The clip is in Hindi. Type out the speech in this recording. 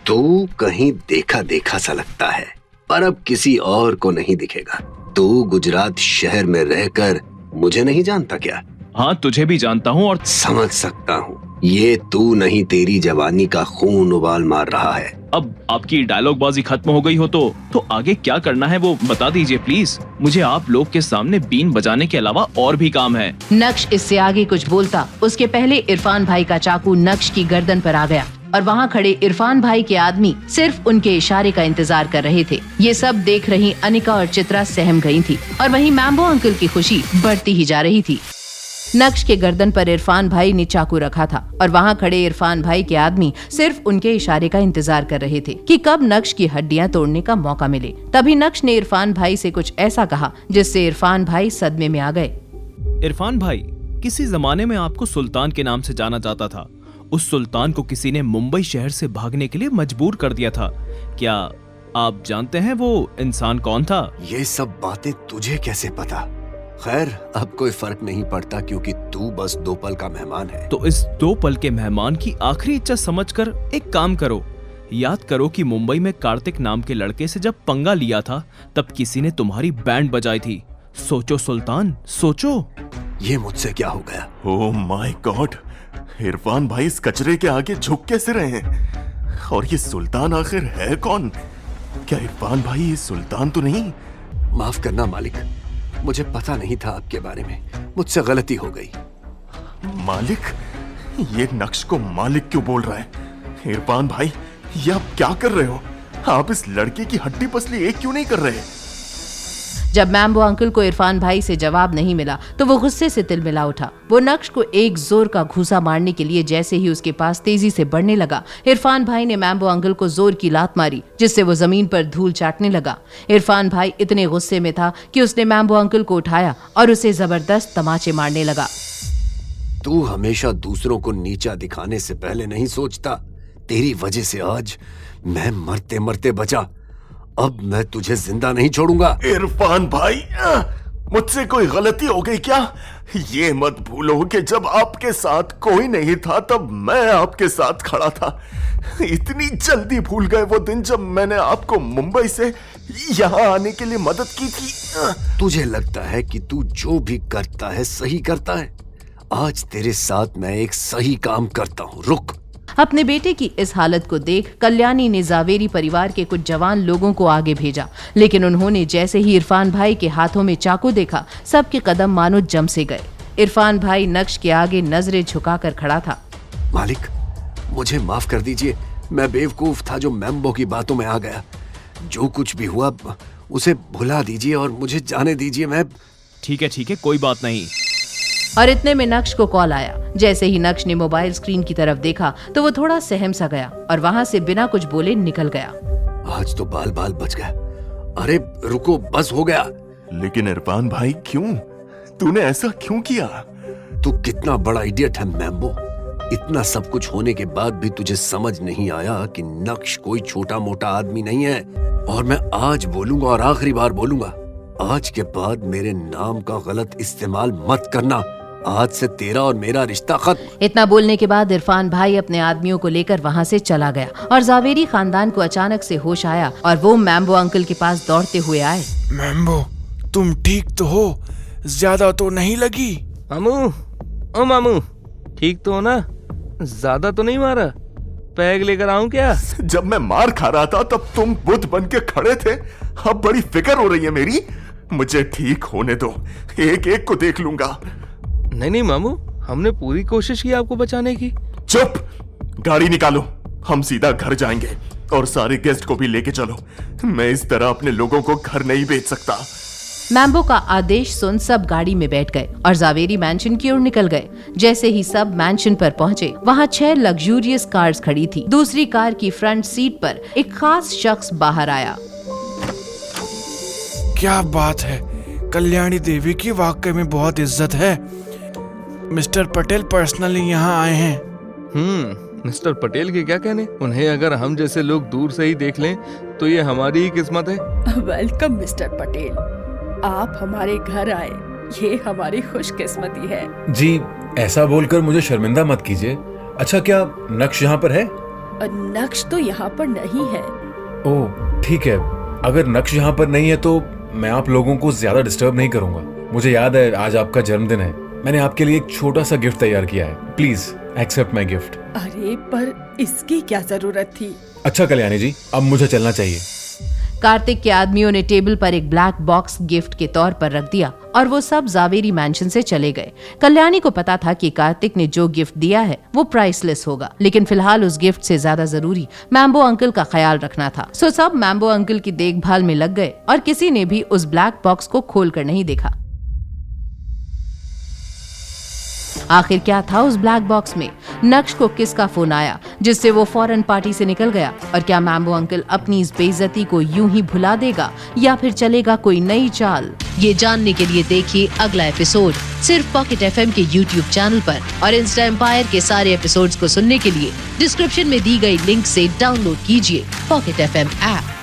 तू कहीं देखा देखा सा लगता है, पर अब किसी और को नहीं दिखेगा। तू गुजरात शहर में रहकर मुझे नहीं जानता क्या? हाँ, तुझे भी जानता हूँ और समझ सकता हूँ। ये तू नहीं, तेरी जवानी का खून उबाल मार रहा है। अब आपकी डायलॉग बाजी खत्म हो गई हो तो आगे क्या करना है वो बता दीजिए प्लीज। मुझे आप लोग के सामने बीन बजाने के अलावा और भी काम है। नक्श इससे आगे कुछ बोलता उसके पहले इरफान भाई का चाकू नक्श की गर्दन पर आ गया और वहाँ खड़े इरफान भाई के आदमी सिर्फ उनके इशारे का इंतजार कर रहे थे। ये सब देख रही अनिका और चित्रा सहम गई थी और वहीं मैम्बो अंकल की खुशी बढ़ती ही जा रही थी। नक्श के गर्दन पर इरफान भाई ने चाकू रखा था और वहाँ खड़े इरफान भाई के आदमी सिर्फ उनके इशारे का इंतजार कर रहे थे कि कब नक्श की हड्डियां तोड़ने का मौका मिले। तभी नक्श ने इरफान भाई से कुछ ऐसा कहा जिससे इरफान भाई सदमे में आ गए। इरफान भाई, किसी जमाने में आपको सुल्तान के नाम से जाना जाता था। उस सुल्तान को किसी ने मुंबई शहर से भागने के लिए मजबूर कर दिया था। क्या आप जानते हैं वो इंसान कौन था? ये सब बातें तुझे कैसे पता? खैर, अब कोई फर्क नहीं पड़ता क्योंकि तू बस 2 पल का मेहमान है। तो इस 2 पल के मेहमान की आखिरी इच्छा समझकर एक काम करो। याद करो कि मुंबई में कार्तिक नाम के लड़के से जब पंगा लिया था तब किसी ने तुम्हारी बैंड बजाई थी। सोचो सुल्तान, सोचो। ये मुझसे क्या हो गया? ओह माय गॉड, इरफान भाई इस कचरे के आगे झुक कैसे रहे हैं? और ये सुल्तान आखिर है कौन? क्या इरफान भाई ये सुल्तान तो नहीं? माफ करना मालिक, मुझे पता नहीं था आपके बारे में। मुझसे गलती हो गई। मालिक? ये नक्श को मालिक क्यों बोल रहा है? इरफान भाई, ये आप क्या कर रहे हो? आप इस लड़के की हड्डी पसली एक क्यों नहीं कर रहे? जब मैम्बो अंकल को इरफान भाई से जवाब नहीं मिला तो वो गुस्से से तिलमिला उठा। वो नक्श को एक जोर का घूसा मारने के लिए जैसे ही उसके पास तेजी से बढ़ने लगा, इरफान भाई ने मैम्बो अंकल को जोर की लात मारी जिससे वो जमीन पर धूल चाटने लगा। इरफान भाई इतने गुस्से में था कि उसने मैम्बो अंकल को उठाया और उसे जबरदस्त तमाचे मारने लगा। तू हमेशा दूसरों को नीचा दिखाने से पहले नहीं सोचता। तेरी वजह से आज मैं मरते मरते बचा। अब मैं तुझे जिंदा नहीं छोड़ूंगा। इरफान भाई, मुझसे कोई गलती हो गई क्या? ये मत भूलो कि जब आपके साथ कोई नहीं था तब मैं आपके साथ खड़ा था। इतनी जल्दी भूल गए वो दिन जब मैंने आपको मुंबई से यहाँ आने के लिए मदद की थी? तुझे लगता है कि तू जो भी करता है सही करता है। आज तेरे साथ मैं एक सही काम करता हूँ। रुक। अपने बेटे की इस हालत को देख कल्याणी ने जावेरी परिवार के कुछ जवान लोगों को आगे भेजा, लेकिन उन्होंने जैसे ही इरफान भाई के हाथों में चाकू देखा, सबके कदम मानो जम से गए। इरफान भाई नक्श के आगे नजरें झुकाकर खड़ा था। मालिक, मुझे माफ कर दीजिए। मैं बेवकूफ था जो मैम्बो की बातों में आ गया। जो कुछ भी हुआ उसे भुला दीजिए और मुझे जाने दीजिए। मैं ठीक है, कोई बात नहीं। और इतने में नक्श को कॉल आया। जैसे ही नक्श ने मोबाइल स्क्रीन की तरफ देखा तो वो थोड़ा सहम सा गया और वहाँ से बिना कुछ बोले निकल गया। आज तो बाल बाल बच गया। अरे रुको, बस हो गया। लेकिन इरफान भाई, क्यों? तूने ऐसा क्यों किया? तू कितना बड़ा इडियट है मैम्बो। इतना सब कुछ होने के बाद भी तुझे समझ नहीं आया कि नक्श कोई छोटा मोटा आदमी नहीं है। और मैं आज बोलूंगा और आखिरी बार बोलूंगा, आज के बाद मेरे नाम का गलत इस्तेमाल मत करना। आज से तेरा और मेरा रिश्ता खत्म। इतना बोलने के बाद इरफान भाई अपने आदमियों को लेकर वहाँ से चला गया और जावेरी खानदान को अचानक से होश आया और वो मैम्बो अंकल के पास दौड़ते हुए आए। मैम्बो, तुम ठीक तो हो? ज्यादा तो नहीं लगी? मामू, ओ मामू, ठीक तो हो ना? ज्यादा तो नहीं मारा? पैग लेकर आऊं क्या? जब मैं मार खा रहा था तब तुम बुद्ध बन के खड़े थे। अब बड़ी फिक्र हो रही है मेरी। मुझे ठीक होने दो, एक एक को देख लूंगा। नहीं मामू, हमने पूरी कोशिश की आपको बचाने की। चुप! गाड़ी निकालो, हम सीधा घर जाएंगे और सारे गेस्ट को भी लेके चलो। मैं इस तरह अपने लोगों को घर नहीं भेज सकता। मैम्बो का आदेश सुन सब गाड़ी में बैठ गए और जावेरी मैंशन की ओर निकल गए। जैसे ही सब मैंशन पर पहुंचे, वहां 6 लग्जूरियस कार्स खड़ी थी। दूसरी कार की फ्रंट सीट पर एक खास शख्स बाहर आया। क्या बात है, कल्याणी देवी की वाकई में बहुत इज्जत है। मिस्टर पटेल पर्सनली यहाँ आए हैं। मिस्टर पटेल के क्या कहने? उन्हें अगर हम जैसे लोग दूर से ही देख लें तो ये हमारी ही किस्मत है। वेलकम मिस्टर पटेल, आप हमारे घर आए, ये हमारी खुशकिस्मती है। जी, ऐसा बोलकर मुझे शर्मिंदा मत कीजिए। अच्छा, क्या नक्श यहाँ पर है? नक्श तो यहाँ पर नहीं है। ओह ठीक है, अगर नक्श यहाँ पर नहीं है तो मैं आप लोगों को ज्यादा डिस्टर्ब नहीं करूंगा। मुझे याद है आज आपका जन्मदिन है, मैंने आपके लिए एक छोटा सा गिफ्ट तैयार किया है, प्लीज एक्सेप्ट माई गिफ्ट। अरे पर इसकी क्या जरूरत थी? अच्छा कल्याणी जी, अब मुझे चलना चाहिए। कार्तिक के आदमियों ने टेबल पर एक ब्लैक बॉक्स गिफ्ट के तौर पर रख दिया और वो सब जावेरी मैंशन से चले गए। कल्याणी को पता था कि कार्तिक ने जो गिफ्ट दिया है वो प्राइसलेस होगा, लेकिन फिलहाल उस गिफ्ट से ज्यादा जरूरी मैम्बो अंकल का ख्याल रखना था। सो सब मैम्बो अंकल की देखभाल में लग गए और किसी ने भी उस ब्लैक बॉक्स को खोलकर नहीं देखा। आखिर क्या था उस ब्लैक बॉक्स में? नक्श को किसका फोन आया जिससे वो फौरन पार्टी से निकल गया? और क्या मैम्बो अंकल अपनी इस बेइज्जती को यूं ही भुला देगा या फिर चलेगा कोई नई चाल? ये जानने के लिए देखिए अगला एपिसोड सिर्फ पॉकेट एफएम के YouTube चैनल पर, और इंस्टा एम्पायर के सारे एपिसोड्स को सुनने के लिए डिस्क्रिप्शन में दी गई लिंक से डाउनलोड कीजिए पॉकेट एफएम ऐप।